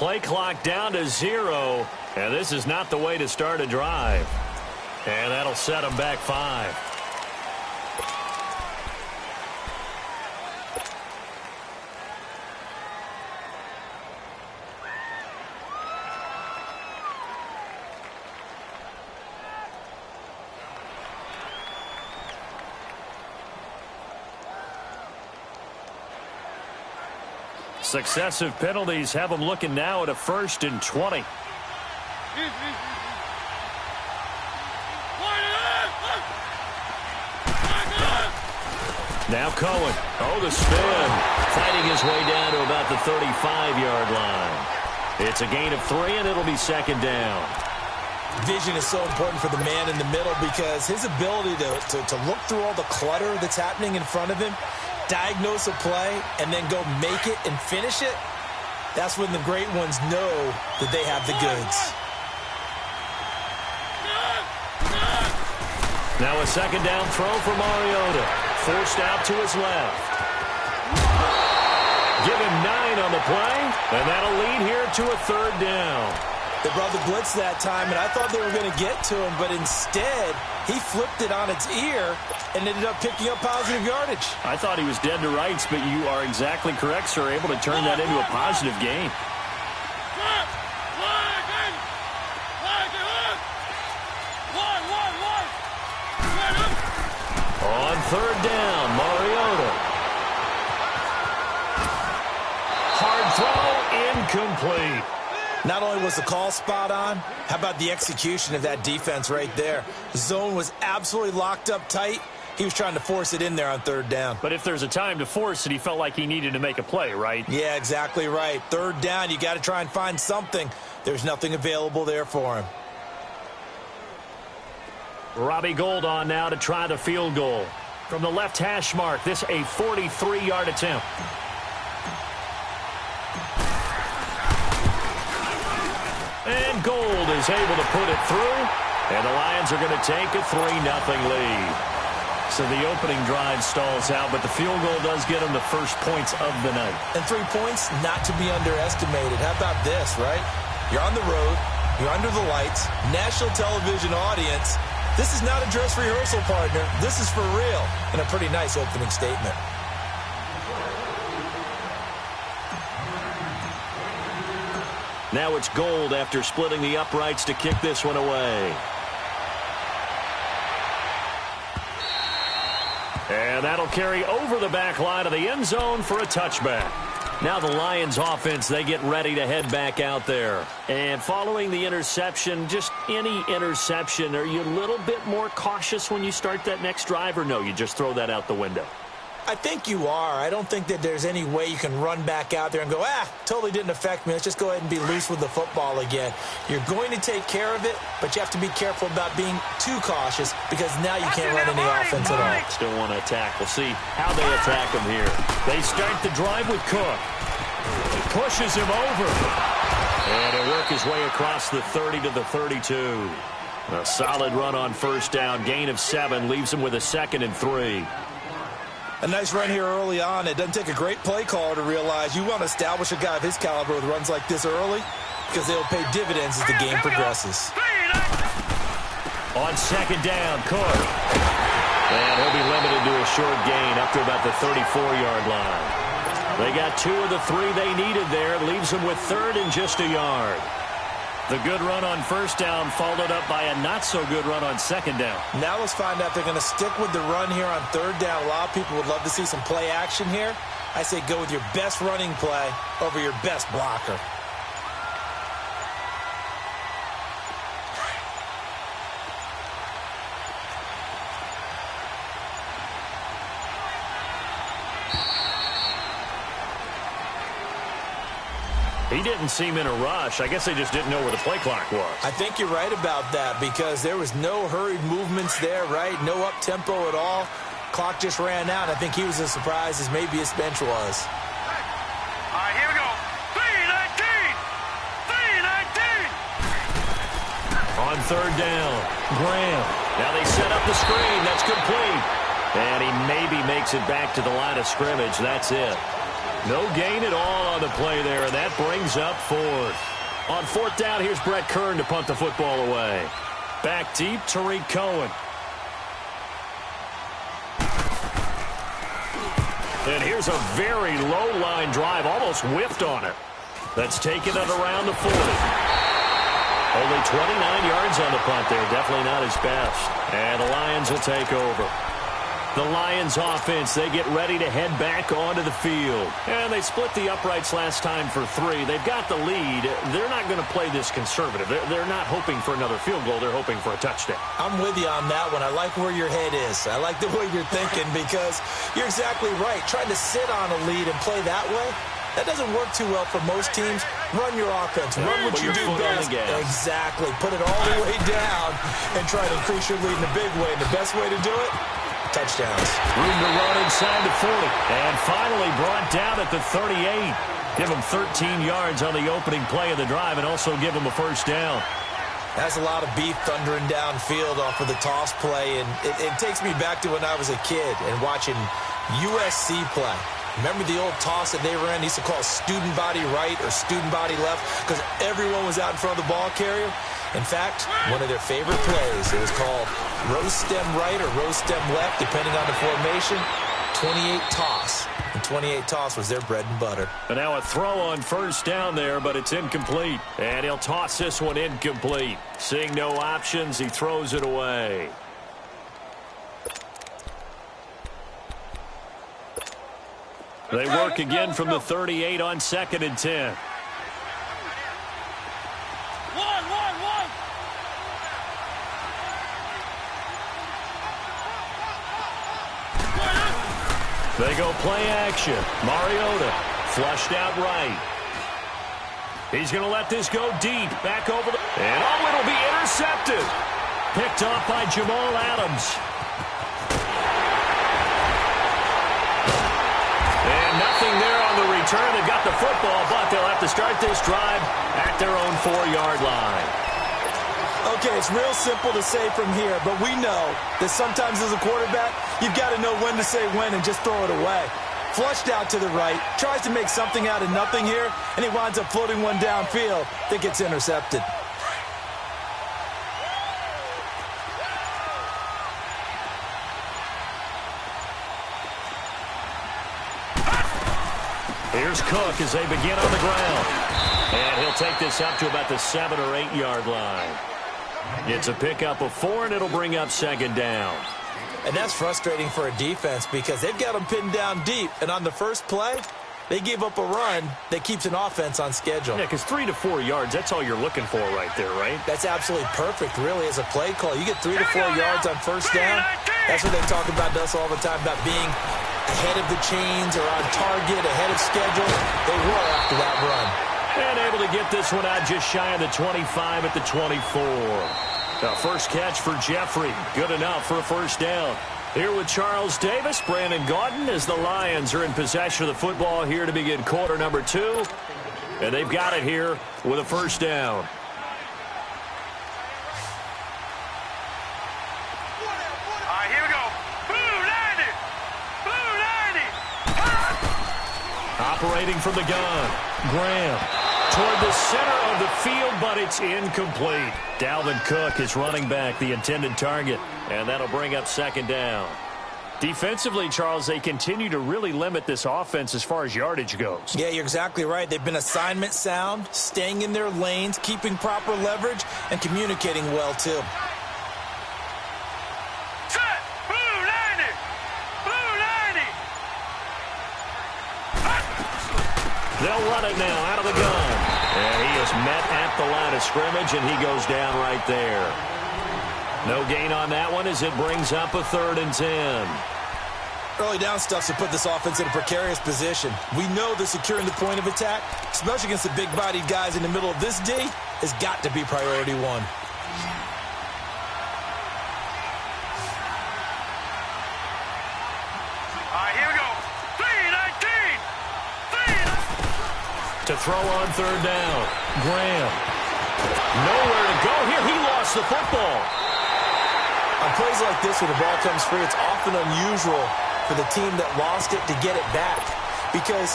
play clock down to 0, and this is not the way to start a drive. And that'll set them back 5. Successive penalties have them looking now at a 1st and 20. Now Cohen. Oh, the spin. Fighting his way down to about the 35-yard line. It's a gain of 3, and it'll be 2nd down. Vision is so important for the man in the middle because his ability to look through all the clutter that's happening in front of him, diagnose a play, and then go make it and finish it, that's when the great ones know that they have the goods. Now a 2nd down throw for Mariota. Forced out to his left. Give him 9 on the play, and that'll lead here to a 3rd down. They brought the blitz that time, and I thought they were going to get to him, but instead, he flipped it on its ear and ended up picking up positive yardage. I thought he was dead to rights, but you are exactly correct, sir. Able to turn that into a positive gain. On 3rd down, Mariota. Hard throw, incomplete. Not only was the call spot on, how about the execution of that defense right there? The zone was absolutely locked up tight. He was trying to force it in there on 3rd down. But if there's a time to force it, he felt like he needed to make a play, right? Yeah, exactly right. 3rd down, you got to try and find something. There's nothing available there for him. Robbie Gould on now to try the field goal. From the left hash mark, this a 43-yard attempt. And Gould is able to put it through, and the Lions are going to take a 3-0 lead. So the opening drive stalls out, but the field goal does get them the first points of the night. And 3 points not to be underestimated. How about this, right? You're on the road, you're under the lights, national television audience. This is not a dress rehearsal, partner. This is for real, and a pretty nice opening statement. Now it's Gould after splitting the uprights to kick this one away. And that'll carry over the back line of the end zone for a touchback. Now the Lions offense, they get ready to head back out there. And following the interception, just any interception, are you a little bit more cautious when you start that next drive, or no, you just throw that out the window? I think you are. I don't think that there's any way you can run back out there and go, totally didn't affect me. Let's just go ahead and be loose with the football again. You're going to take care of it, but you have to be careful about being too cautious because now you can't run any offense at all. Still want to attack. We'll see how they attack him here. They start the drive with Cook. Pushes him over. And he'll work his way across the 30 to the 32. A solid run on 1st down. Gain of 7 leaves him with a 2nd and 3. A nice run here early on. It doesn't take a great play caller to realize you want to establish a guy of his caliber with runs like this early because they'll pay dividends as the game progresses. On 2nd down, Cook. And he'll be limited to a short gain up to about the 34-yard line. They got 2 of the 3 they needed there. Leaves them with 3rd and just a yard. The good run on 1st down followed up by a not-so-good run on 2nd down. Now let's find out if they're going to stick with the run here on 3rd down. A lot of people would love to see some play action here. I say go with your best running play over your best blocker. He didn't seem in a rush. I guess they just didn't know where the play clock was. I think you're right about that because there was no hurried movements there, right? No up-tempo at all. Clock just ran out. I think he was as surprised as maybe his bench was. All right, here we go. 3-19! 3-19! On 3rd down, Graham. Now they set up the screen. That's complete. And he maybe makes it back to the line of scrimmage. That's it. No gain at all on the play there, and that brings up fourth. On fourth down, here's Brett Kern to punt the football away. Back deep, Tariq Cohen. And here's a very low-line drive, almost whiffed on it. That's taken it around the 40. Only 29 yards on the punt there, definitely not his best. And the Lions will take over. The Lions offense, they get ready to head back onto the field. And they split the uprights last time for 3. They've got the lead. They're not going to play this conservative. They're not hoping for another field goal. They're hoping for a touchdown. I'm with you on that one. I like where your head is. I like the way you're thinking because you're exactly right. Trying to sit on a lead and play that way, that doesn't work too well for most teams. Run your offense. Run what you do best. Exactly. Put it all the way down and try to increase your lead in a big way. And the best way to do it, touchdowns. Room to run inside the 40. And finally brought down at the 38. Give him 13 yards on the opening play of the drive and also give him a first down. That's a lot of beef thundering downfield off of the toss play. And it takes me back to when I was a kid and watching USC play. Remember the old toss that they ran? They used to call student body right or student body left because everyone was out in front of the ball carrier. In fact, one of their favorite plays, it was called rose stem right or rose stem left, depending on the formation, 28 toss. And 28 toss was their bread and butter. And now a throw on first down there, but it's incomplete. And he'll toss this one incomplete. Seeing no options, he throws it away. They work again from the 38 on 2nd and 10. They go play action. Mariota flushed out right. He's going to let this go deep. Back over the... And oh, it'll be intercepted. Picked off by Jamal Adams. And nothing there on the return. They've got the football, but they'll have to start this drive at their own 4-yard line. Okay, it's real simple to say from here, but we know that sometimes as a quarterback, you've got to know when to say when and just throw it away. Flushed out to the right, tries to make something out of nothing here, and he winds up floating one downfield that gets intercepted. Here's Cook as they begin on the ground. And he'll take this up to about the 7- or 8-yard line. It's a pickup of 4, and it'll bring up 2nd down. And that's frustrating for a defense because they've got them pinned down deep. And on the first play, they gave up a run that keeps an offense on schedule. Yeah, because 3 to 4 yards, that's all you're looking for right there, right? That's absolutely perfect, really, as a play call. You get 3 to 4 yards on first down. That's what they talk about to us all the time, about being ahead of the chains or on target, ahead of schedule. They were after that run. And able to get this one out just shy of the 25 at the 24. The first catch for Jeffrey. Good enough for a first down. Here with Charles Davis, Brandon Gaudin, as the Lions are in possession of the football here to begin quarter number 2. And they've got it here with a first down. All right, here we go. Blue 90. Blue 90. Operating from the gun. Graham toward the center of the field, but it's incomplete. Dalvin Cook is running back, the intended target, and that'll bring up 2nd down. Defensively, Charles, they continue to really limit this offense as far as yardage goes. Yeah, you're exactly right. They've been assignment sound, staying in their lanes, keeping proper leverage, and communicating well, too. Set. Blue 90. Blue 90. They'll run it now out of the gun. And he is met at the line of scrimmage, and he goes down right there. No gain on that one as it brings up a 3rd and 10. Early down stuff to put this offense in a precarious position. We know that securing the point of attack, especially against the big-bodied guys in the middle of this D, has got to be priority 1. All right, here we go. 3-19. To throw on 3rd down. Graham. Nowhere to go here. He lost the football. On plays like this, when the ball comes free, it's often unusual for the team that lost it to get it back. Because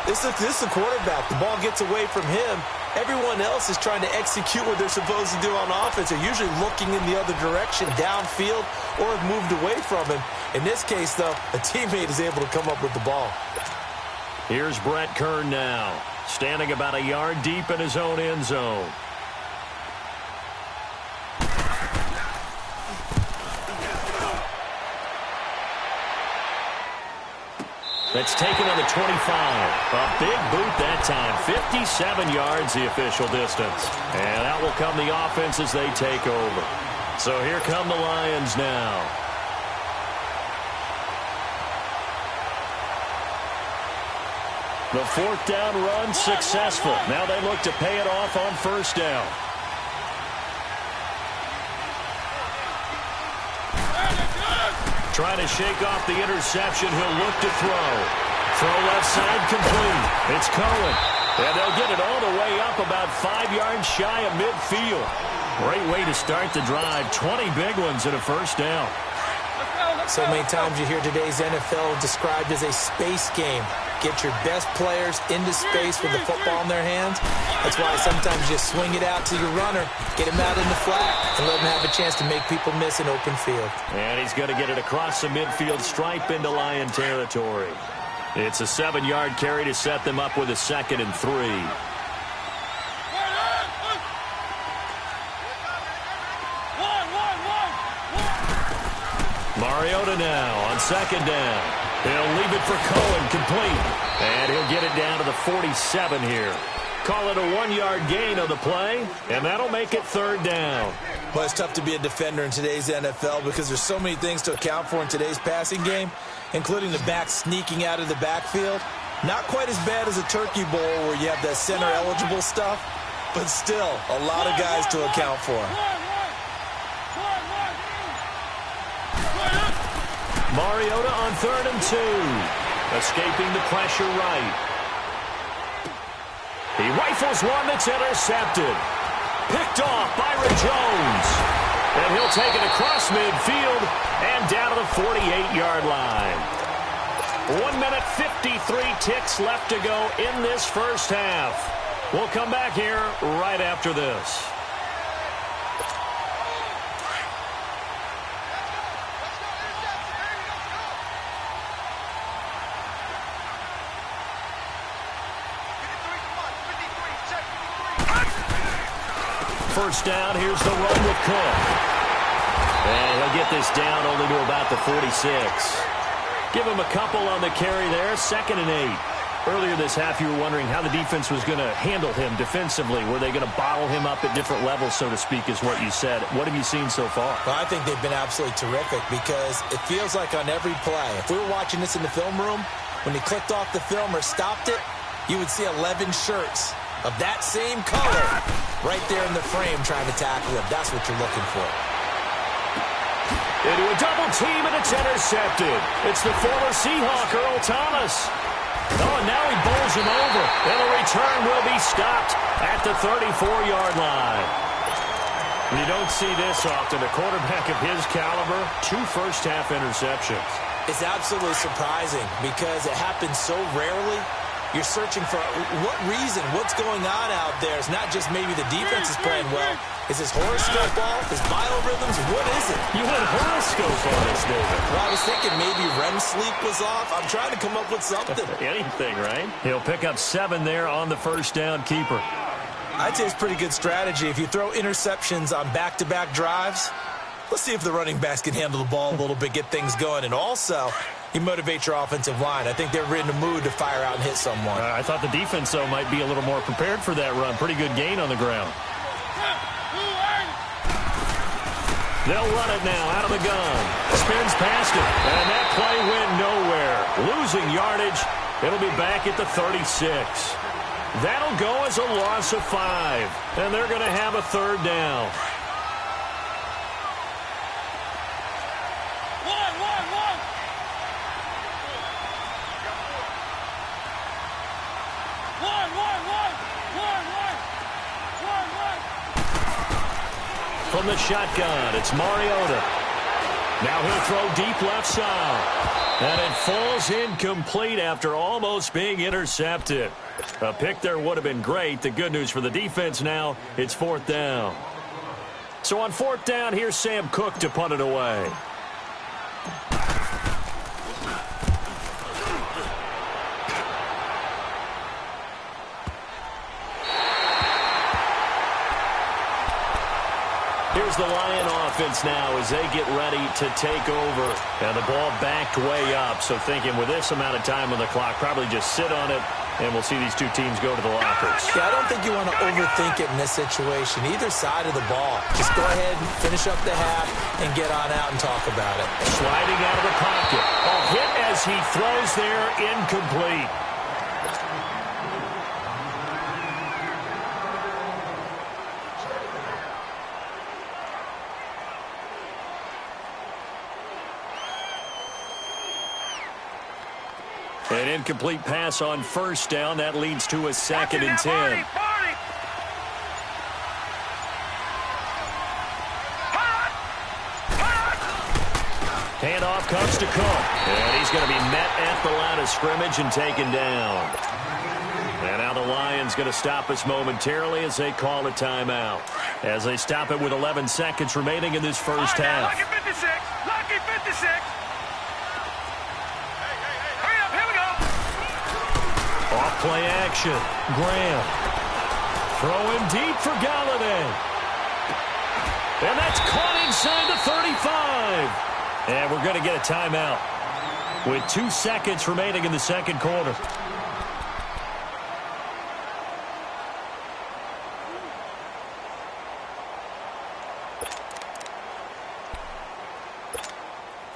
This is the quarterback. The ball gets away from him. Everyone else is trying to execute what they're supposed to do on offense. They're usually looking in the other direction, downfield, or have moved away from him. In this case, though, a teammate is able to come up with the ball. Here's Brett Kern now, standing about a yard deep in his own end zone. That's taken on the 25. A big boot that time. 57 yards the official distance. And out will come the offense as they take over. So here come the Lions now. The fourth down run successful. Now they look to pay it off on first down. Trying to shake off the interception. He'll look to throw. Throw left side complete. It's Cohen. And they'll get it all the way up about 5 yards shy of midfield. Great way to start the drive. 20 big ones and a first down. So many times you hear today's NFL described as a space game. Get your best players into space with the football in their hands. That's why sometimes you just swing it out to your runner, get him out in the flat, and let him have a chance to make people miss an open field. And he's going to get it across the midfield stripe into Lion territory. It's a 7-yard carry to set them up with a 2nd and 3. Mariota now on 2nd down. He'll leave it for Cohen, complete. And he'll get it down to the 47 here. Call it a 1-yard gain on the play, and that'll make it 3rd down. Well, it's tough to be a defender in today's NFL because there's so many things to account for in today's passing game, including the back sneaking out of the backfield. Not quite as bad as a turkey bowl where you have that center-eligible stuff, but still a lot of guys to account for. Mariota on 3rd and 2. Escaping the pressure right. He rifles one that's intercepted. Picked off Byron Jones. And he'll take it across midfield and down to the 48-yard line. 1 minute, 53 ticks left to go in this first half. We'll come back here right after this. First down, here's the run with Cook. And he'll get this down only to about the 46. Give him a couple on the carry there, 2nd and 8. Earlier this half, you were wondering how the defense was going to handle him defensively. Were they going to bottle him up at different levels, so to speak, is what you said. What have you seen so far? Well, I think they've been absolutely terrific because it feels like on every play, if we were watching this in the film room, when he clicked off the film or stopped it, you would see 11 shirts of that same color right there in the frame trying to tackle him. That's what you're looking for. Into a double team, and it's intercepted. It's the former Seahawk, Earl Thomas. Oh, and now he bowls him over. And the return will be stopped at the 34-yard line. You don't see this often. A quarterback of his caliber, 2 first-half interceptions. It's absolutely surprising because it happens so rarely. You're searching for what reason, what's going on out there. It's not just maybe the defense is playing well. Is his horoscope off? His biorhythms? What is it? You went horoscope on this, David. Well, I was thinking maybe REM sleep was off. I'm trying to come up with something. Anything, right? He'll pick up 7 there on the first down keeper. I'd say it's pretty good strategy. If you throw interceptions on back-to-back drives, let's see if the running backs can handle the ball a little bit, get things going. And also, you motivate your offensive line. I think they're in the mood to fire out and hit someone. I thought the defense, though, might be a little more prepared for that run. Pretty good gain on the ground. They'll run it now out of the gun. Spins past it, and that play went nowhere. Losing yardage. It'll be back at the 36. That'll go as a loss of 5, and they're going to have a 3rd down. From the shotgun, it's Mariota. Now he'll throw deep left side. And it falls incomplete after almost being intercepted. A pick there would have been great. The good news for the defense now, it's 4th down. So on 4th down, here's Sam Cook to punt it away. Here's the Lion offense now as they get ready to take over. And the ball backed way up. So thinking with this amount of time on the clock, probably just sit on it, and we'll see these two teams go to the lockers. Yeah, I don't think you want to overthink it in this situation. Either side of the ball. Just go ahead and finish up the half and get on out and talk about it. Sliding out of the pocket. A hit as he throws there, incomplete. An incomplete pass on 1st down. That leads to a 2nd and 10. Handoff comes to Cook. And he's going to be met at the line of scrimmage and taken down. And now the Lions going to stop us momentarily as they call a timeout. As they stop it with 11 seconds remaining in this first half. Lucky 56. Lucky 56. Off-play action. Graham. Throwing deep for Galladay. And that's caught inside the 35. And we're going to get a timeout with 2 seconds remaining in the second quarter.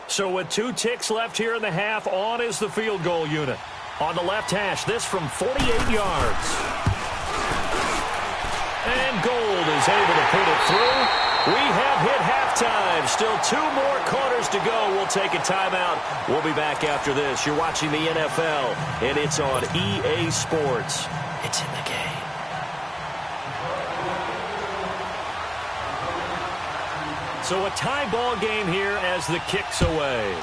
So with 2 ticks left here in the half, on is the field goal unit. On the left hash, this from 48 yards. And Gold is able to put it through. We have hit halftime. Still 2 more quarters to go. We'll take a timeout. We'll be back after this. You're watching the NFL, and it's on EA Sports. It's in the game. So a tie ball game here as the kick's away.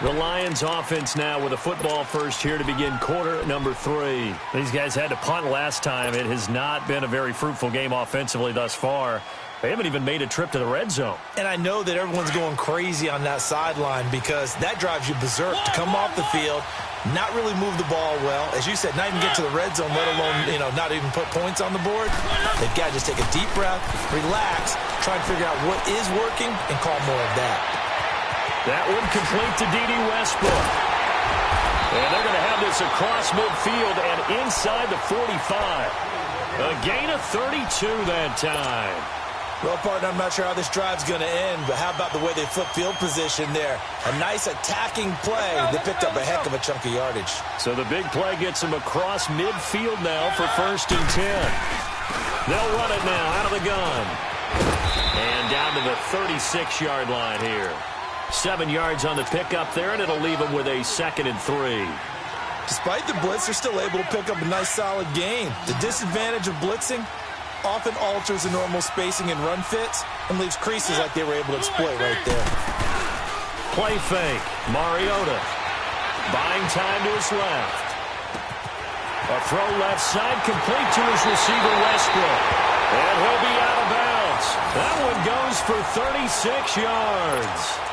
The Lions offense now with a football first here to begin quarter number 3. These guys had to punt last time. It has not been a very fruitful game offensively thus far. They haven't even made a trip to the red zone. And I know that everyone's going crazy on that sideline because that drives you berserk to come off the field, not really move the ball well. As you said, not even get to the red zone, let alone, not even put points on the board. They've got to just take a deep breath, relax, try and figure out what is working, and call more of that. That one complete to D.D. Westbrook. And they're going to have this across midfield and inside the 45. A gain of 32 that time. Well, partner, I'm not sure how this drive's going to end, but how about the way they flip field position there? A nice attacking play. They picked up a heck of a chunk of yardage. So the big play gets them across midfield now for 1st and 10. They'll run it now out of the gun. And down to the 36-yard line here. 7 yards on the pickup there, and it'll leave them with a 2nd and 3. Despite the blitz, they're still able to pick up a nice, solid gain. The disadvantage of blitzing often alters the normal spacing and run fits and leaves creases like they were able to exploit right there. Play fake. Mariota buying time to his left. A throw left side complete to his receiver, Westbrook. And he'll be out of bounds. That one goes for 36 yards.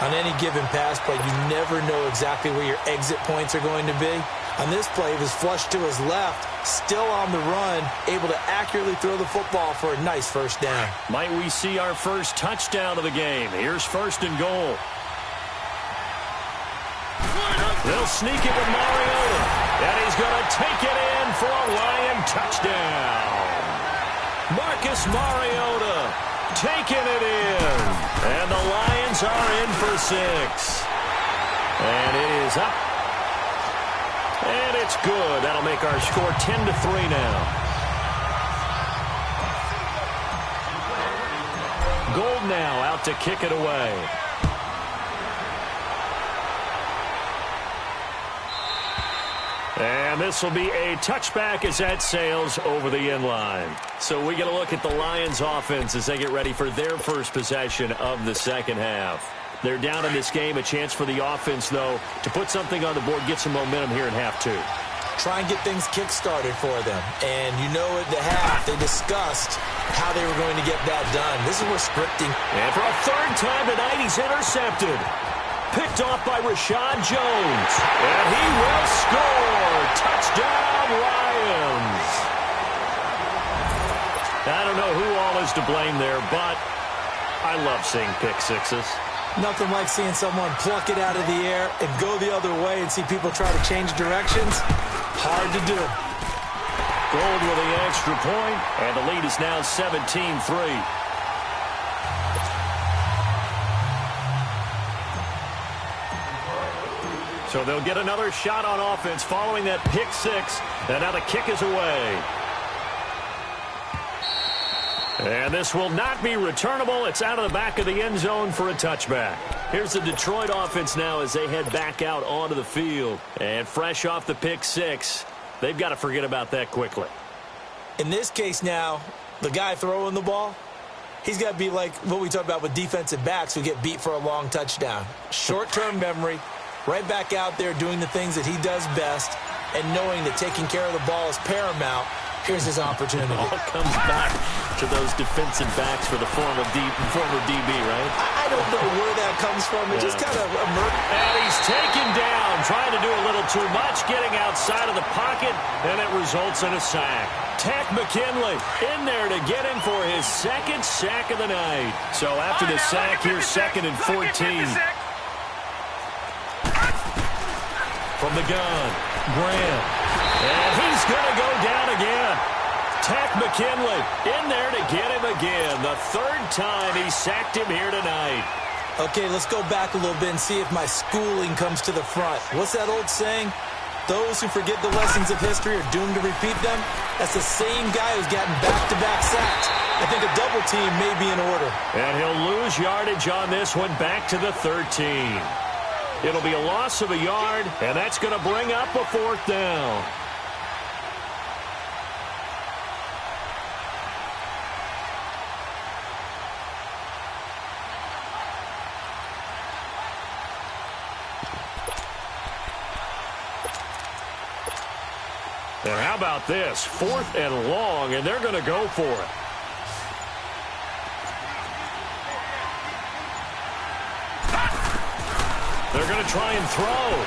On any given pass play, you never know exactly where your exit points are going to be. On this play, he was flushed to his left, still on the run, able to accurately throw the football for a nice first down. Might we see our first touchdown of the game? Here's 1st and goal. They'll sneak it with Mariota, and he's going to take it in for a Lion touchdown. Marcus Mariota taking it in, and the Lions are in for 6. And it is up. And it's good. That'll make our score 10-3 now. Gold now out to kick it away. And this will be a touchback as that sails over the end line. So we get a look at the Lions offense as they get ready for their first possession of the second half. They're down in this game. A chance for the offense, though, to put something on the board, get some momentum here in half two. Try and get things kick-started for them. And you know at the half, they discussed how they were going to get that done. This is where scripting. And for a third time tonight, he's intercepted. Picked off by Rashad Jones. And he will score. Touchdown, Lions. I don't know who all is to blame there, but I love seeing pick sixes. Nothing like seeing someone pluck it out of the air and go the other way and see people try to change directions. Hard to do. Gold with the extra point, and the lead is now 17-3. So they'll get another shot on offense following that pick six, and now the kick is away. And this will not be returnable. It's out of the back of the end zone for a touchback. Here's the Detroit offense now as they head back out onto the field. And fresh off the pick six, they've got to forget about that quickly. In this case now, the guy throwing the ball, he's got to be like what we talked about with defensive backs who get beat for a long touchdown. Short-term memory, right back out there doing the things that he does best, and knowing that taking care of the ball is paramount. Here's his opportunity. It all comes back to those defensive backs for the former DB, right? I don't know where that comes from. It just kind of emerged. And he's taken down, trying to do a little too much, getting outside of the pocket, and it results in a sack. Tech McKinley in there to get him for his second sack of the night. So after the sack, here's 2nd and 14. From the gun, Graham. And he's going to go down again. Tech McKinley in there to get him again. The third time he sacked him here tonight. Okay, let's go back a little bit and see if my schooling comes to the front. What's that old saying? Those who forget the lessons of history are doomed to repeat them. That's the same guy who's gotten back-to-back sacks. I think a double team may be in order. And he'll lose yardage on this one back to the 13. It'll be a loss of a yard, and that's going to bring up a 4th down. And how about this? 4th and long, and they're going to go for it. They're going to try and throw.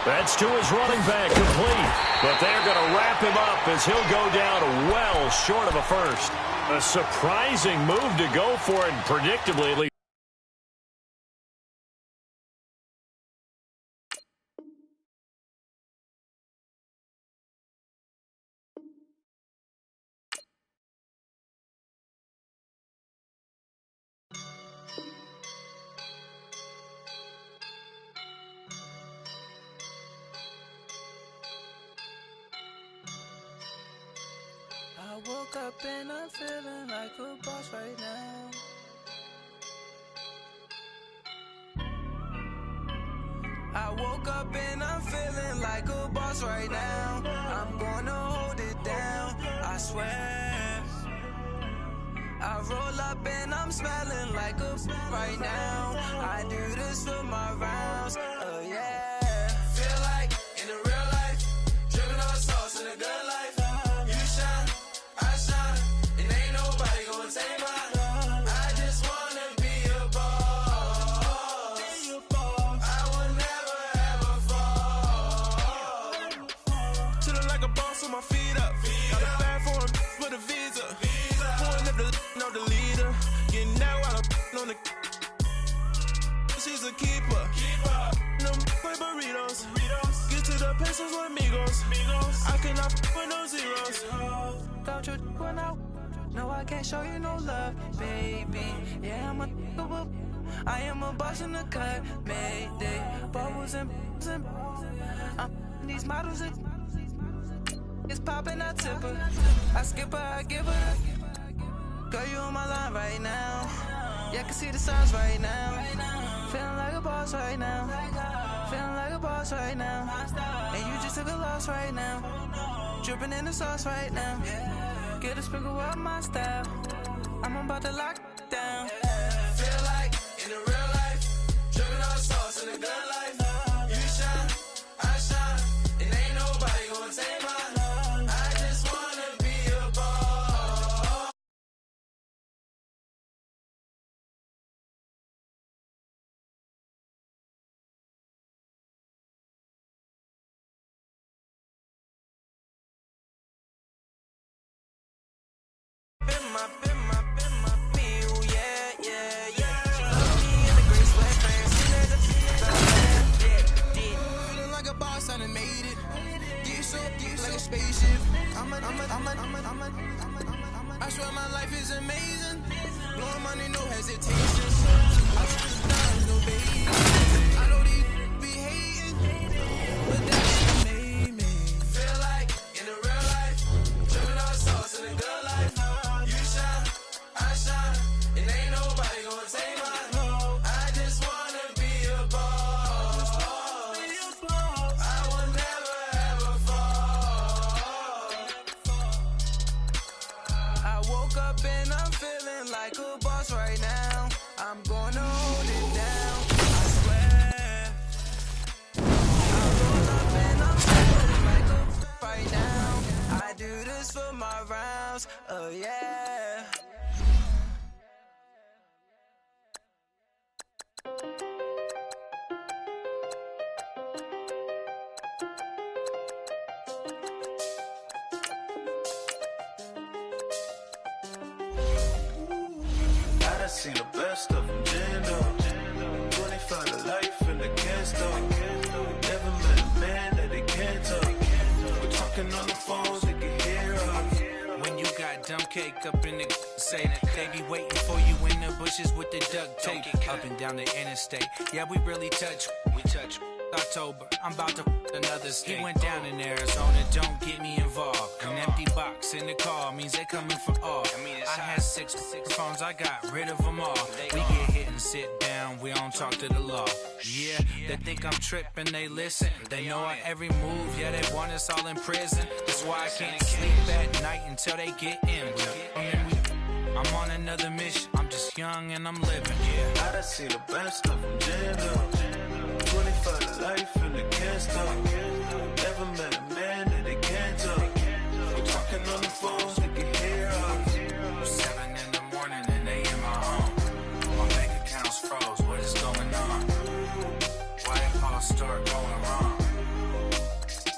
That's to his running back, complete. But they're going to wrap him up as he'll go down well short of a first. A surprising move to go for it, predictably at least. I woke up and I'm feeling like a boss right now. I woke up and I'm feeling like a boss right now. I'm gonna hold it down, I swear. I roll up and I'm smelling like a right now. I do this for my rounds, oh yeah. Feel like in the real life, dripping on sauce in a good life. You shine, I shine, and ain't nobody gonna take mine. I just wanna be a boss. I will never ever fall. Chillin' like a boss with my feet up. Got a bag for him with a visa. Pulling up the leader. Getting that while I'm on the. She's a keeper. No play burritos. Get to the pesos with amigos. I cannot with no zeros. Don't you run out? No, I can't show you no love, baby. Yeah, I am a boss in the cut. Mayday. Bubbles and these models are. It's popping, I tip her. I skip her, I give her. Girl, you on my line right now. Yeah, I can see the signs right now. Feeling like a boss right now. Feeling like a boss right now. And you just took a loss right now. Dripping in the sauce right now. Get a sprinkle up my style. I'm about to lock down. Feel like in the real life, dripping all the sauce in the good life. You shine, I shine, and ain't nobody gonna take mine. I just wanna be a boss. Been my feel, yeah. She love me in the gray sweatpants. Feeling like a boss, I done made it. Get so like a spaceship. I swear my life is amazing. Blowing money, no hesitation. I just no baby. I know these be hating, but that's made me feel like in the real life, dripping all sauce in the good life. You shine, I shine, and ain't nobody gonna take mine. I just wanna be a boss. I will never ever fall. I woke up and I'm feeling like a boss right now. I'm gonna hold it down, I swear. I roll up and I'm feeling like a right now. I do this for my rounds, oh yeah. I done seen the best of them jammed up. 25 to life in the gas stove. Never met a man that they can't talk. We're talking on the phones, they can hear us. When you got dumb cake up in the say that they be waiting for you in the bushes with the duct tape up and down the interstate. Yeah, we really touch. We touch. October, I'm about to another state. He went down in Arizona, don't get me involved. An empty box in the car means they coming for all. I had six phones, I got rid of them all. We get hit and sit down, we don't talk to the law. Yeah, they think I'm tripping, they listen. They know our every move, yeah, they want us all in prison. That's why I can't sleep at night until they get in. I'm on another mission, I'm just young and I'm living. Yeah, I done seen the best of them jammed up. 25 to life in the gas stove. Never met a man that they can't talk. We're talking on the phones, they can hear us. 7 in the morning and they in my home. My bank account's froze, what is going on? Why did Paul start going wrong?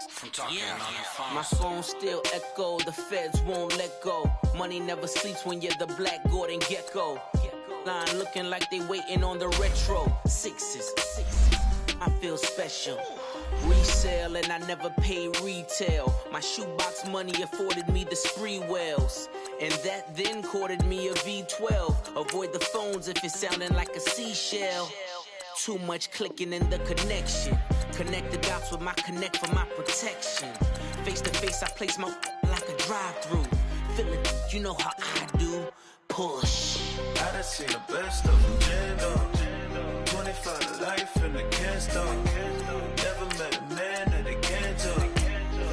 From talking on the phone. My phone still echo, the feds won't let go. Money never sleeps when you're the black Gordon Gecko. Line looking like they waiting on the retro. Sixes. I feel special. Resale and I never pay retail. My shoebox money afforded me the spree wells. And that then courted me a V12. Avoid the phones if it's sounding like a seashell. Too much clicking in the connection. Connect the dots with my connect for my protection. Face to face I place my like a drive-through. Feel it, you know how I do. Push. I done seen the best of them jammed up. 25 to life in the gas stove. Never met a man that they can't talk.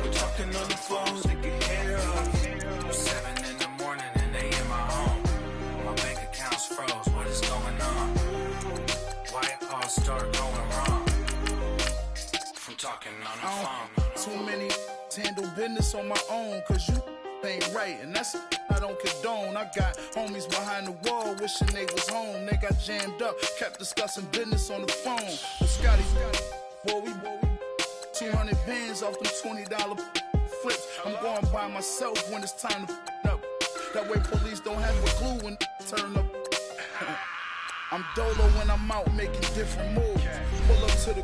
We're talking on the phones, they can hear us. 7 in the morning and they in my home. My bank account's froze, what is going on? Why it all start going wrong? From talking on the phone. Too many handle business on my own, cause you ain't right, and that's I don't condone. I got homies behind the wall wishing they was home. They got jammed up, kept discussing business on the phone. But Scotty, boy, we 200 bands off them $20 flips. I'm going by myself when it's time to up. That way police don't have a clue when turn up. I'm dolo when I'm out making different moves. Pull up to the